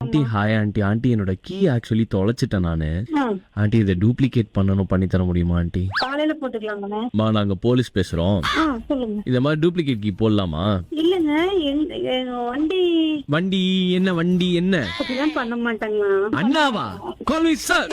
Aunty hi aunty. Aunty என்னோட key actually தொலைச்சிட்டேன் நானு. Aunty இதை டூப்ளிகேட் பண்ணி தர முடியுமா ஆண்டி? காலையில போட்டுக்கலாமா? நாங்க போலீஸ் பேசுறோம். சொல்லுங்க. இத மாதிரி டூப்ளிகேட் கீ போடலாமா? இல்லங்க, வண்டி வண்டி என்ன அப்படிலாம் பண்ண மாட்டாங்க. அண்ணாவா? Call me sir.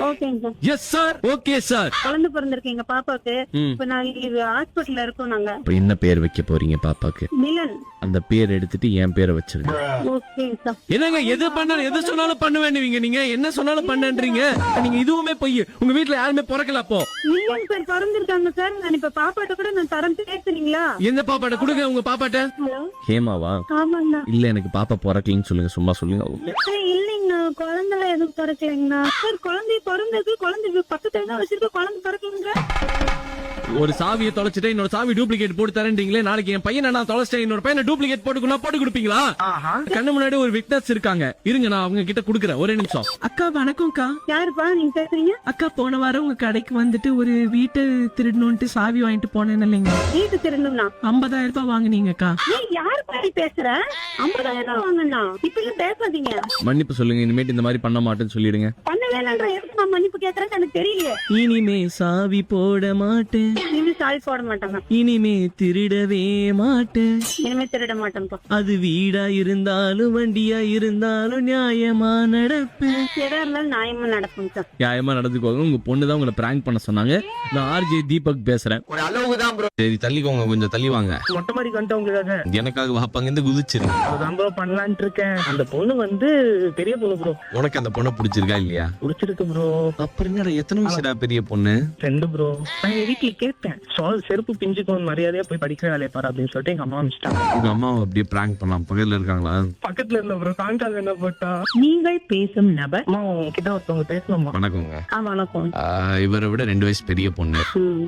ஓகேங்க sir. Yes sir. Okay sir. குழந்தை பிறந்திருக்கு எங்க பாப்பாக்கு. இப்ப நாளைக்கு ஹாஸ்பிட்டல்ல இருக்கோம் நாங்க. இப்ப என்ன பேர் வைக்க போறீங்க பாப்பாக்கு? மிலன். அந்த பேர் எடுத்துட்டு என் பேரை வச்சிருங்க. ஓகேங்க சார். என்னங்க எது பண்ணாலும் எது சொன்னாலும் பண்ணுவேன்னுவீங்க நீங்க. என்ன சொன்னாலும் பண்ணன்றீங்க. நீங்க இதுவுமே பொய். உங்க வீட்ல யாருமே பிறக்கல அப்போ. மிலன் பேர் பிறந்திருக்காங்க சார். நான் இப்ப பாப்பாட்ட கூட நான் தரம் பேசுறீங்களா? எந்த பாப்பாட்ட கொடுங்க உங்க பாப்பாட்ட. ஹலோ. ஹேமாவா? ஆமாண்ணா. இல்ல எனக்கு பாப்பா பிறக்கலன்னு சொல்லுங்க. சும்மா சொல்லுங்க. இல்லைங்கண்ணா, குழந்தைல எதுவும் பிறக்கலைங்கண்ணா. சார் குழந்தை பிறந்தது, குழந்தை பக்கத்துல தான் வச்சிருக்க, குழந்தை பிறக்கலைங்க. ஒரு சாவியை தொலைச்சிட்டு இன்னொரு சாவி டூப்ளிகேட் போட்டு தரேன்றீங்களே. நாளைக்கு என் பையனை நான் தொலைச்சிட்டேன், இன்னொரு பையனை டூப்ளிகேட் போட்டு கொடுப்பீங்களா? கண்ணு முன்னாடி ஒரு விட்னஸ் இருக்காங்க. இருங்க, நான் அவங்க கிட்ட குடுக்குறேன். ஒரே நிமிஷம். அக்கா வணக்கம்க்கா. யாருப்பா நீங்க பேசுறீங்க? அக்கா போன வாரம் உங்க கடைக்கு வந்துட்டு ஒரு வீட்டை திருடணும்ட்டு சாவி வாங்கிட்டு போனேன் இல்லைங்க. வீட்டு திருடணும்னா 50,000 ரூபாய் வாங்குனீங்கக்கா. யாரு பாடி பேசுற? 50,000 ரூபாய் வாங்கலாம். இப்ப பேசாதீங்க. மன்னிப்பு சொல்லுங்க. இனிமேட்டு இந்த மாதிரி பண்ண மாட்டேன்னு சொல்லிடுங்க. பண்ணவே இல்லன்ற எதுக்கு நான் மன்னிப்பு கேக்குறேன்னு எனக்கு தெரியல. இனிமே சாவி போட மாட்டேன், இனிமே சாவி போட மாட்டாங்க. இனிமே திருடவே மாட்டேன், இனிமே திருட மாட்டேன்ப்பா. அது வீடா இருந்தாலும் வண்டியா இருந்தாலும் நியாயமா நடப்பேன். எதா இருந்தாலும் நியாயமா நடக்கும் சார். நியாயமா நடந்துக்கோங்க. உங்க பொண்ணு தான் உங்களை பிராங்க் பண்ண சொன்னாங்க. நான் ஆர்ஜே தீபக் பேசுறேன். சரி தள்ளிக்கோங்க, கொஞ்சம் தள்ளி வாங்க. மொட்டை மாதிரி கண்டா உங்களுக்காக எனக்காக வாப்பாங்க இருந்து குதிச்சிருங்க. அதான் ப்ரோ பண்ணலான்ட்டு இருக்கேன். அந்த பொண்ணு வந்து பெரிய பொண்ணு ப்ரோ. உனக்கு அந்த பொண்ணை பிடிச்சிருக்கா இல்லையா? பிடிச்சிருக்கு ப்ரோ. அப்புறம் என்னடா எத்தனை வயசுடா பெரிய பொண்ணு? 2 ப்ரோ. நான் எங்க வீட்டுல கேட்டேன், செருப்பு பிஞ்சுக்கும் மரியாதையா போய் படிக்கிற வேலையை பாரு அப்படின்னு சொல்லிட்டு எங்க அம்மா அனுப்பிச்சிட்டாங்க. உங்க அம்மாவை அப்படியே பிராங்க் பண்ணலாம். பக்கத்துல இருக்காங்களா? பக்கத்துல இருந்த ப்ரோ காண்டால் என்ன போட்டா. நீங்கள் பேசும் நபர். அம்மா உங்ககிட்ட ஒருத்தவங்க பேசணுமா? வணக்கங்க. வணக்கம். இவரை விட 2 வயசு பெரிய பொண்ணு.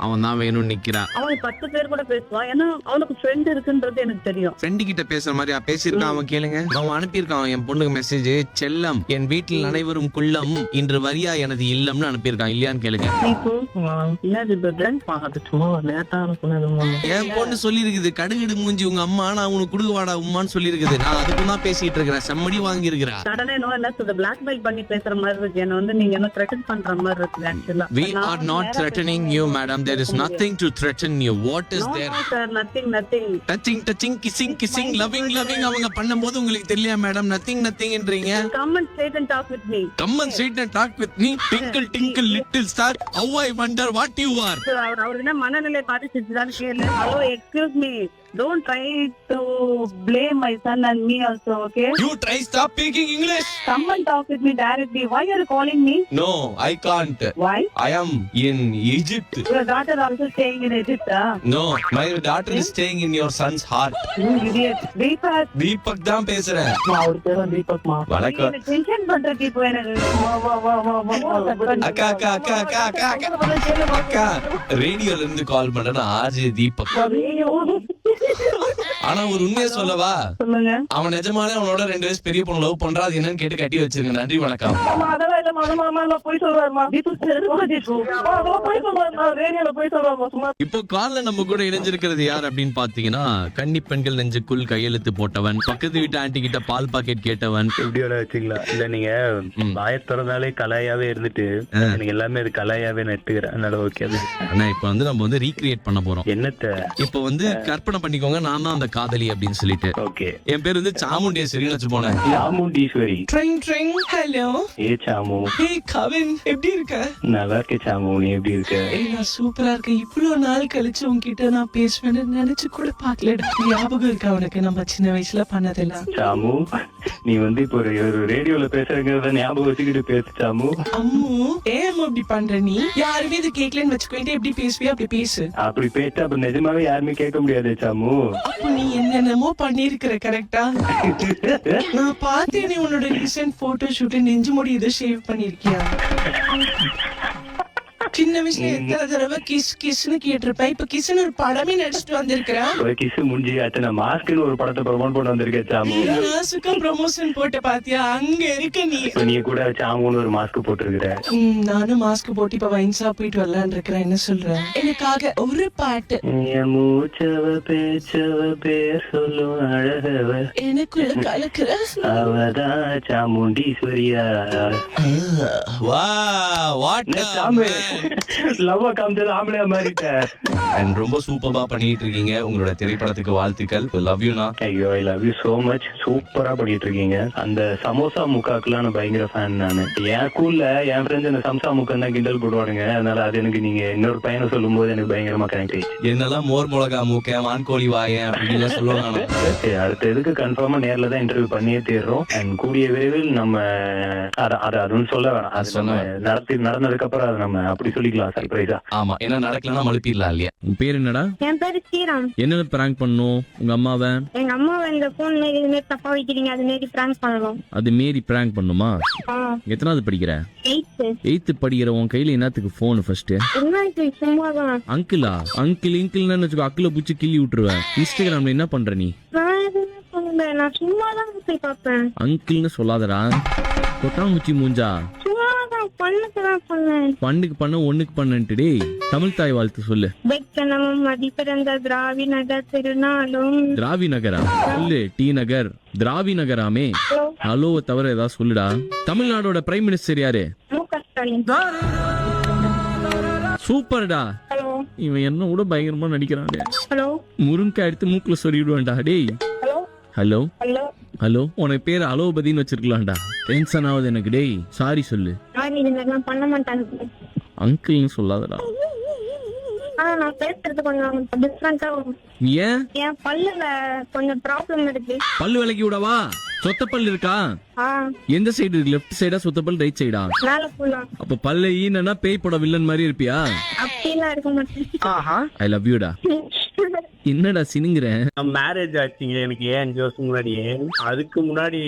அவன் தான் வேணும்னு நிக்கிறான். அவன் 10 பேர் கூட பேசுவான். ஏன்னா அவனுக்கு ஃப்ரெண்ட் இருக்குன்றது எனக்கு தெரியும். ஃப்ரெண்டு கிட்ட பேசுற மாதிரி பேசிருக்கான். அவன் கேளுங்க. அவன் அனுப்பியிருக்கான் என் பொண்ணுக்கு மெசேஜ். செல்லம், என் வீட்டில் அனைவரும் குள்ளம், இன்று வரியா எனது இல்லம்னு அனுப்பியிருக்கான். இல்லையான்னு கேளுங்க. அது சும்மா லேட்டான சொன்னதுமா. என் பொண்ணு சொல்லி இருக்குது, கடுகடு மூஞ்சி உங்க அம்மா, நான் உனக்கு குடுவாடா உமான்னு சொல்லி இருக்குது. நான் அதுக்கு தான் பேசிட்டு இருக்கிறேன். செம்மடி வாங்கி இருக்கிறா. சடனே என்ன சொல்ற, பிளாக்மெயில் பண்ணி பேசுற மாதிரி இருக்கு. என்ன வந்து நீங்க என்ன த்ரெட்டன் பண்ற மாதிரி இருக்கு. ஆக்சுவலா we are not threatening you madam. there is nothing to threaten you. what is there? no sir, nothing. touching kissing loving அவங்க பண்ணும்போது உங்களுக்கு தெரியல madam. nothing என்றீங்க. come and straight and talk with me. come and straight and talk with me. twinkle little star, how I wonder what you are. அவர் என்ன மனநிலை பாதிச்சுதான் கேளு. hello, excuse me, don't try to blame my son and me also, okay? you try stop speaking English. come and talk with me directly. Why are you calling me? no I can't. why? I am in Egypt. your daughter also staying in Egypt? no my daughter is staying in your son's heart. you idiot. Deepak தான் பேசுறேன். அவர் பேர் தீபக் மா. வணக்கம். Tension பண்றது இப்போ எனக்கு. அக்கா ரேடியோல இருந்து கால் பண்றேன். ஆர்ஜே தீபக். ஆனா ஒரு உண்மையை சொல்லவா? சொல்லுங்க. அவன் நிஜமாலே அவனோட 2 வயசு பெரிய பொண்ணு லவ் பண்றா. அது என்னன்னு கேட்டு கட்டி வச்சிருங்க. நன்றி வணக்கம். அதெல்லாம் இல்ல மாமா, நான் போய் சொல்றேன்மா. ரேடியோல போய் சொல்றேன்மா சும்மா. இப்போ கால்ல நம்ம கூட இணைஞ்சிருக்கிறது யார் அப்படின்னு பாத்தீங்கன்னா, கன்னி பெண்கள் நெஞ்சுக்குள் கையெழுத்து போட்டவன், பக்கத்து வீட்டு ஆண்டி கிட்ட பால் பாக்கெட் கேட்டவன். எப்படியோட வச்சுங்களா? இல்ல நீங்க வாய திறந்தாலே கலாயாவே இருந்துட்டு எனக்கு எல்லாமே அது கலாயாவே நட்டுக்கிறேன். அதனால ஓகே. ஆனா இப்ப வந்து நம்ம வந்து ரீக்ரியேட் பண்ண போறோம். என்னத்த? இப்ப வந்து கற்பனை பண்ணிக்கோங்க, நான் தான் அந்த காதலி அப்படின்னு சொல்லிட்டு. ஓகே. என் பேர் வந்து சாமுண்டேஸ்வரின்னு வச்சு போனேன். சாமுண்டீஸ்வரி. ட்ரிங் ஹலோ. ஏ சாமு. ஹே கவின், எப்படி இருக்க? நல்லா இருக்கே சாமு, நீ எப்படி இருக்க? நான் சூப்பரா இருக்கேன். இவ்வளவு நாள் கழிச்சு உன்கிட்ட நான் பேசுவேன்னு நினைச்சு கூட பாக்கலடா. ஞாபகம் இருக்கா உனக்கு நம்ம சின்ன வயசுல பண்ணதெல்லாம்? சாமு, நீ வந்து இப்போ ஒரு ரேடியோல பேசுறத ஞாபகம் வச்சுக்கிட்டு பேசு சாமு. அம்மு, ஏன் அப்படி பண்ற நீ? யாருமே இது கேட்கலன்னு வச்சுக்கிட்டு எப்படி பேசுவியா? அப்படி பேசு. அப்படி பேச அப்ப நிஜமாவே யாருமே கேட்க முடியாது சாமு. அப்ப நீ என்னென்னமோ பண்ணிருக்கிற கரெக்டா? நான் பார்த்தேன் நீ உன்னோட ரீசென்ட் போட்டோ ஷூட் நெஞ்சு முடி இதை ஷேவ் பண்ணிருக்கியா? சின்ன வயசுல எத்தனை தடவை கிஸ் கிஸ்னு கேட்டிருப்பேன். இப்ப கிஸ்னு ஒரு படமே நடிச்சிட்டு வந்திருக்கிறேன். ஒரு கிஸ் முடிஞ்சு அத்தனை மாஸ்க்னு ஒரு படத்தை ப்ரமோட் பண்ண வந்திருக்கேன் சாமு. மாசுக்கும் ப்ரமோஷன் போட்ட பாத்தியா? அங்க இருக்க நீ. இப்ப நீ கூட சாமுன்னு ஒரு மாஸ்க் போட்டுருக்கிற. நானும் மாஸ்க் போட்டு இப்ப வைன்ஸா போயிட்டு வரலான்னு இருக்கிறேன். என்ன சொல்றேன்? எனக்காக ஒரு பாட்டு. என் மூச்சவ பேச்சவ பேர் சொல்லும் அழகவ எனக்குள்ள கலக்குற அவதான் சாமுண்டீஸ்வரியா. லவ்வ காமிச்சது ஆம்பளையா மாறிட்டேன். அண்ட் ரொம்ப சூப்பரா பண்ணிட்டு இருக்கீங்க. உங்களோட திரைப்படத்துக்கு வாழ்த்துக்கள். லவ் யூனா. ஐயோ I love you so much. சூப்பரா பண்ணிட்டு இருக்கீங்க. அந்த சமோசா முக்காக்குலாம் நான் பயங்கர ஃபேன் நானு. என் ஸ்கூல்ல என் ஃப்ரெண்ட்ஸ் அந்த சம்சா முக்கம் தான் கிண்டல் போடுவானுங்க. அதனால அது எனக்கு நீங்க இன்னொரு பையனை சொல்லும் போது எனக்கு பயங்கரமா கனெக்ட் ஆயிடுச்சு. என்னெல்லாம் மோர் மிளகா மூக்க வான்கோழி வாயன் அப்படின்னு சொல்லுவாங்க. அடுத்த இதுக்கு கன்ஃபார்மா நேர்ல தான் இன்டர்வியூ பண்ணியே தீர்றோம். அண்ட் கூடிய விரைவில் நம்ம அதுன்னு சொல்ல வேணாம். அது நடந்ததுக்கு அப்புறம் அதை நம்ம அப்படி சொல்லிக்கலாம் சர்ப்ரைஸா. ஆமா, ஏன்னா நடக்கலன்னா மழுப்பிடலாம் இல்லையா? உன் பேர் என்னடா? என் பேரு ஸ்ரீராம். என்ன பிராங்க் பண்ணும் உங்க அம்மாவை? எங்க அம்மாவை இந்த போன் மாரி இது மாரி தப்பா வைக்கிறீங்க, அது மாரி பிராங்க் பண்ணணும். அது மாரி பிராங்க் பண்ணுமா? எத்தனாவது படிக்கிற? 8th படிக்கிற. உன் கையில என்னத்துக்கு போன் ஃபர்ஸ்ட்? சும்மாதான். அங்கிளா? அங்கிள்னு வச்சுக்கோ, அக்கில பூச்சி கிள்ளி விட்டுருவேன். இன்ஸ்டாகிராம்ல என்ன பண்ற நீ? நான் சும்மாதான் போய் பார்ப்பேன். அங்கிள்னு சொல்லாதடா, கொட்டாங்குச்சி மூஞ்சா. சும்மாதான் பண்ணுக்குதான் பண்ணேன். பண்ணுக்கு பண்ண ஒண்ணுக்கு பண்ணன்ட்டு. டேய், தமிழ் தாய் வாழ்த்து சொல்லு. வெக்கனமும் மதிப்பிறந்த திராவி நகர் திருநாளும். திராவி நகரா? சொல்லு. டி நகர், திராவி நகராமே. ஹலோவை தவிர ஏதாவது சொல்லுடா. தமிழ்நாடோட பிரைம் மினிஸ்டர் யாரு? முக ஸ்டாலின். சூப்பர்டா. ஹலோ. இவன் என்ன கூட பயங்கரமா நடிக்கிறான். ஹலோ. முருங்கை எடுத்து மூக்குல சொருகிடுவான்டா. டேய். ஹலோ. ஹலோ. ஹலோ. ஹலோ. உனக்கு பேர் அலோபதின்னு வச்சிருக்கலாம்டா. டென்ஷன் ஆகுது எனக்கு. டேய், சாரி சொல்லு. நான் பண்ண மாட்டாங்க. அங்கிள்னு சொல்லாதடா. ஆனா நான் பேசுறது கொஞ்சம் டிஃபரெண்டா வரும். ஏன்? என் பல்லுல கொஞ்சம் ப்ராப்ளம் இருக்கு. பல்லு விலைக்கு விடவா? சொத்த பல் இருக்கா? எந்த சைடு? லெஃப்ட் சைடா சொத்த பல், ரைட் சைடா? மேல ஃபுல்லா. அப்ப பல்ல ஈனனா பேய் பட வில்லன் மாதிரி இருப்பியா? அப்படிலாம் இருக்க மாட்டேன். ஐ லவ் யூடா. என்னடா சினுங்கிற? மேரேஜ் ஆச்சுங்க எனக்கு 5 வருஷம் முன்னாடியே. அதுக்கு முன்னாடி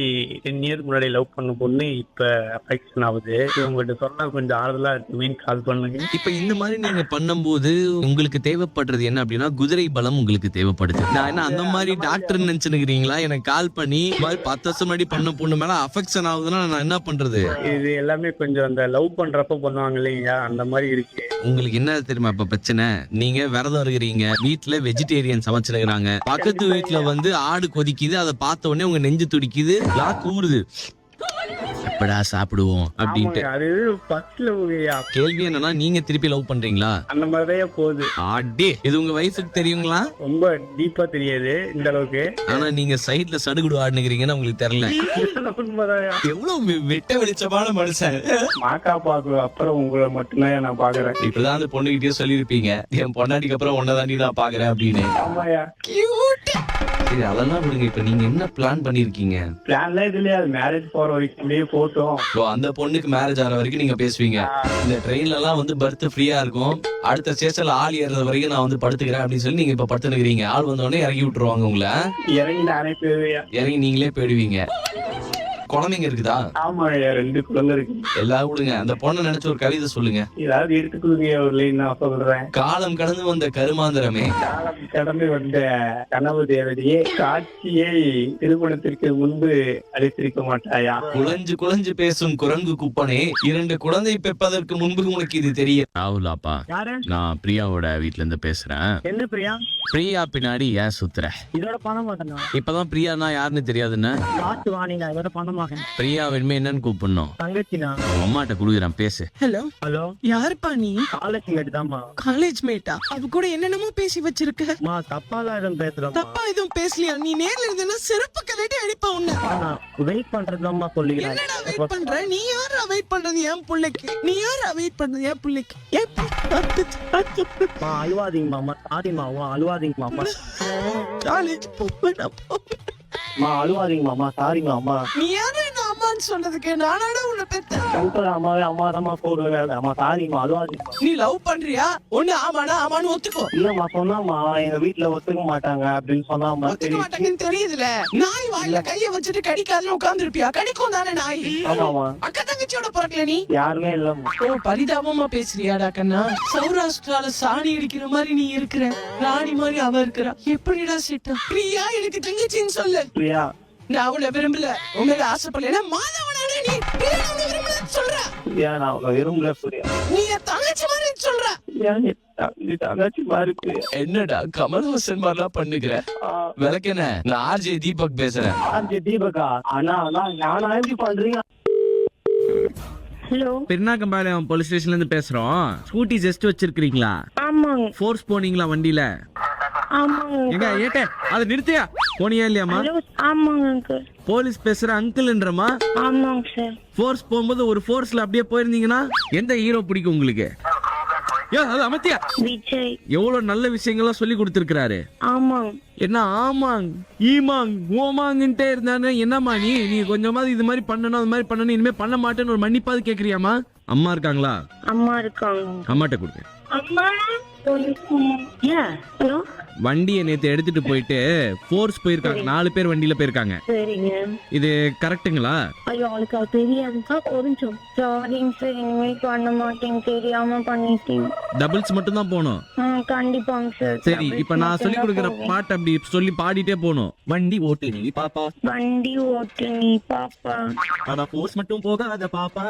10 இயர்ஸ் முன்னாடி லவ் பண்ண பொண்ணு இப்ப அஃபெக்ஷன் ஆகுது. உங்ககிட்ட சொன்னா கொஞ்சம் ஆறுதலா மீன் கால் பண்ணுங்க. இப்ப இந்த மாதிரி நீங்க பண்ணும்போது உங்களுக்கு தேவைப்படுறது என்ன அப்படின்னா குதிரை பலம் உங்களுக்கு தேவைப்படுது. நான் என்ன அந்த மாதிரி டாக்டர் நினைச்சுக்கிறீங்களா? எனக்கு கால் பண்ணி மாதிரி 10 வருஷம் முன்னாடி பண்ண பொண்ணு மேல அஃபெக்ஷன் ஆகுதுன்னா நான் என்ன பண்றது? இது எல்லாமே கொஞ்சம் அந்த லவ் பண்றப்ப பண்ணுவாங்க இல்லைங்க, அந்த மாதிரி இருக்கு. உங்களுக்கு என்ன தெரியுமா இப்ப பிரச்சனை? நீங்க விரதம் இருக்கிறீங்க, வீட்டுல வெஜிடேரியன் சமைச்சிருக்கிறாங்க, பக்கத்து வீட்டுல வந்து ஆடு கொதிக்குது, அதை பார்த்த உடனே உங்க நெஞ்சு துடிக்குது, லாக் ஊறுது. எப்படா சாப்பிடுவோம் அப்படின்ட்டு. அது ஃபர்ஸ்ட்ல கேள்வி என்னன்னா நீங்க திருப்பி லவ் பண்றீங்களா? அந்த மாதிரிதான் போகுது. ஆடே, இது உங்க வைஃபுக்கு தெரியுங்களா? ரொம்ப டீப்பா தெரியாது இந்த அளவுக்கு. ஆனா நீங்க சைட்ல சடுகுடு ஆடுனுக்கிறீங்கன்னு உங்களுக்கு தெரியல. எவ்வளவு வெட்ட வெளிச்சமான மனுஷன். மாக்கா பாக்கு அப்புறம் உங்களை மட்டும்தான் நான் பாக்குறேன். இப்பதான் அந்த பொண்ணுகிட்டயே சொல்லிருப்பீங்க, என் பொண்டாட்டிக்கு அப்புறம் ஒன்னதாண்டி நான் பாக்குறேன் அப்படின்னு. ஆமாயா. சரி, அதெல்லாம் விடுங்க. இப்ப நீங்க என்ன பிளான் பண்ணிருக்கீங்க? பிளான்லாம் இது இல்லையா, மேரேஜ் போற வரைக்கும் அப்படியே போட்டோம். அந்த பொண்ணுக்கு மேரேஜ் ஆகிற வரைக்கும் நீங்க பேசுவீங்க. இந்த ட்ரெயின்ல எல்லாம் வந்து பர்த் ஃப்ரீயா இருக்கும், அடுத்த ஸ்டேஷன்ல ஆள் ஏறது வரைக்கும் நான் வந்து படுத்துக்கிறேன் அப்படின்னு சொல்லி நீங்க இப்ப படுத்துனுக்கிறீங்க. ஆள் வந்த உடனே இறக்கி விட்டுருவாங்க உங்களை. இறங்கி நானே போயிருவியா? இறங்கி நீங்களே போயிடுவீங்க. குழந்தைங்க இருக்குதா? ஆமா, 2 குழந்தை இருக்கு. எல்லாரும் விடுங்க. அந்த பொண்ணை நினைச்சு ஒரு கவிதை சொல்லுங்க. ஏதாவது எடுத்துக்கொள்ளுங்க, ஒரு லைன் நான் சொல்றேன். காலம் கடந்து வந்த கருமாந்திரமே, காலம் கடந்து வந்த கனவு தேவதையே, காட்சியை திருமணத்திற்கு முன்பு அளித்திருக்க மாட்டாயா? குழஞ்சு குழஞ்சு பேசும் குரங்கு குப்பனே, 2 குழந்தை பெற்பதற்கு முன்பு உனக்கு இது தெரியும். ராகுலாப்பா, யாரு? நான் பிரியாவோட வீட்ல இருந்து பேசுறேன். என்ன பிரியா? பிரியா பின்னாடி ஏன் சுத்துற? இதோட பணம் மாட்டேன். இப்பதான் பிரியானா யாருன்னு தெரியாதுன்னு. காசு வாணிங்க, இதோட பணம் மாட்டேன். பிரியா வேணுமே என்னன்னு கூப்பிடணும். தங்கச்சினா அம்மாட்ட குடுக்குறேன், பேசு. ஹலோ. ஹலோ, யாருப்பா நீ? காலேஜ் மேட் தான்மா. காலேஜ் மேட்டா? அவ கூட என்னென்னமோ பேசி வச்சிருக்க. மா தப்பாலாம் எதுவும் பேசுறோம். தப்பா எதுவும் பேசலையா? நீ நேர்ல இருந்தனா செருப்பு கலட்டி அடிப்பா உன்னை. வெயிட் பண்றதுதான்மா சொல்லிக்கிறேன். என்னடா வெயிட் பண்ற? நீ யாரா வெயிட் பண்றது என் புள்ளைக்கு? நீ யாரா வெயிட் பண்றது என் புள்ளைக்கு? அழுவாதீங்க மாமா, சாரிமா, அழுவாதீங்க மாமா. காலேஜ் போவேன். அழுவாதீங்க மாமா, சாரி மாமா. நீ யாரு என்ன அம்மா அம்மான்னு சொன்னதுக்கு நானாடா உன்னை பெத்த? சங்கர் அம்மாவே அம்மா தான் போடுவேன். அம்மா சாரிம்மா, அதுவும் நீ லவ் பண்றியா? ஒண்ணு ஆமாடா ஆமான்னு ஒத்துக்கோ. இல்லம்மா சொன்னாம்மா எங்க வீட்டுல ஒத்துக்க மாட்டாங்க அப்படின்னு சொன்னாம்மா. ஒத்துக்க மாட்டாங்கன்னு தெரியுதுல. நாய் வாயில கைய வச்சுட்டு கடிக்காதுன்னு உட்கார்ந்துருப்பியா? கடிக்கும் தானே நாய். ஆமாமா, அக்கா தங்கச்சியோட பிறக்கல நீ? யாருமே இல்லம்மா. ஓ, பரிதாபமா பேசுறியாடா கண்ணா? சௌராஷ்டிரால சாணி அடிக்கிற மாதிரி நீ இருக்கிற, ராணி மாதிரி அவ இருக்கிறா. எப்படிடா சிட்டா? பிரியா எனக்கு தங்கச்சின்னு சொல்லு. பிரியா, நான் அவளை விரும்பல, உன் மேல ஆசைப்படல. மாதவனாடா நீ? பிரியா உன்னை விரும்பலன்னு சொல்ற. பிரியா நான் அவளை விரும்பல. பிரியா நீ என் தங்கச்சி மாதிரி சொல்ற. பிரியா, நீ தங்கச்சி மாதிரி பிரியா. என்னடா கமல்ஹாசன் மாதிரிலாம் பண்ணுகிற? விளக்கென்ன? நான் ஆர்ஜே தீபக் பேசுறேன். ஆர்ஜே தீபகா? அண்ணா நானா எப்படி பண்றீங்க? ஹலோ, பெருனாக்கம்பாளையம் போலீஸ் ஸ்டேஷன்ல இருந்து பேசுறோம். ஸ்கூட்டி ஜஸ்ட் வச்சிருக்கீங்களா? ஆமாங்க ஃபோர்ஸ் போனீங்களா வண்டியில? ஆமாங்க. எங்க ஏட்ட அதை நிறுத்தியா? போனியா இல்லையாமா? ஹலோ, ஆமாங்க அங்கிள். போலீஸ் பேசுற அங்கிள்ன்றமா? ஆமாங்க சார். ஃபோர்ஸ் போகும்போது ஒரு ஃபோர்ஸ்ல அப்படியே போயிருந்தீங்கன்னா எந்த ஹீரோ பிடிக்கும் உங்களுக்கு? ஏ அது அமத்தியா விஜய். எவ்வளவு நல்ல விஷயங்கள்லாம் சொல்லி கொடுத்திருக்காரு. ஆமாங்க. என்ன ஆமாங் ஈமாங் ஓமாங்கிட்டே இருந்தானே என்னம்மா நீ கொஞ்சமாவது இது மாதிரி பண்ணணும் அது மாதிரி பண்ணணும் இனிமே பண்ண மாட்டேன்னு ஒரு மன்னிப்பாவது கேக்குறியாமா? அம்மா இருக்காங்களா? அம்மா இருக்காங்க. அம்மாட்ட கொடுங்க. அம்மா ஹலோ. வண்டியை நேத்து எடுத்துட்டு போயிட்டு ஃபோர்ஸ் போயிருக்காங்க. 4 பேர் வண்டியில போயிருக்காங்க. சரிங்க. இது கரெக்ட்டுங்களா? ஐயோ, அவளுக்கு அது தெரியாதுக்கா. கொஞ்சம் சாரிங்க சார், இனிமேல் பண்ண மாட்டேங்க. தெரியாம பண்ணிட்டீங்க. டபுள்ஸ் மட்டும் தான் போகணும். கண்டிப்பாங்க சார். சரி, இப்ப நான் சொல்லி கொடுக்குற பாட்டு அப்படி சொல்லி பாடிட்டே போகணும். வண்டி ஓட்டு நீ பாப்பா, வண்டி ஓட்டு நீ பாப்பா, ஆனா ஃபோர்ஸ் மட்டும் போகாத பாப்பா,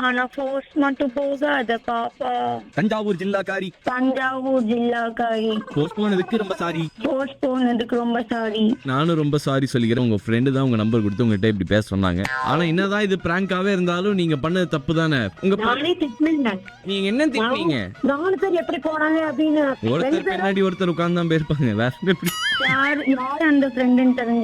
ஆனா ஃபோர்ஸ் மட்டும் போகாத பாப்பா, தஞ்சாவூர் ஜில்லாக்காரி, தஞ்சாவூர் ஜில்லாக்காரி, ஃபோர்ஸ் போனதுக்கு ரொம்ப சாரி. ஃபோர்ஸ் போனதுக்கு ரொம்ப சாரி. நானும் ரொம்ப சாரி சொல்லிக்கிறேன். உங்க ஃப்ரெண்டு தான் உங்க நம்பர் கொடுத்து உங்ககிட்ட இப்படி பேச சொன்னாங்க. ஆனா என்னதான் இது பிராங்காவே இருந்தாலும் நீங்க பண்ணது தப்பு தானே. உங்க நானே திட்டினேன். நீங்க என்ன திட்டுறீங்க? 4 பேர் எப்படி போனாங்க அப்படின்னு. ஒருத்தர் பின்னாடி ஒருத்தர் உட்கார்ந்து தான் போயிருப்பாங்க. வேற எப்படி? யார் அந்த ஃப்ரெண்டுன்னு தெரிஞ்சு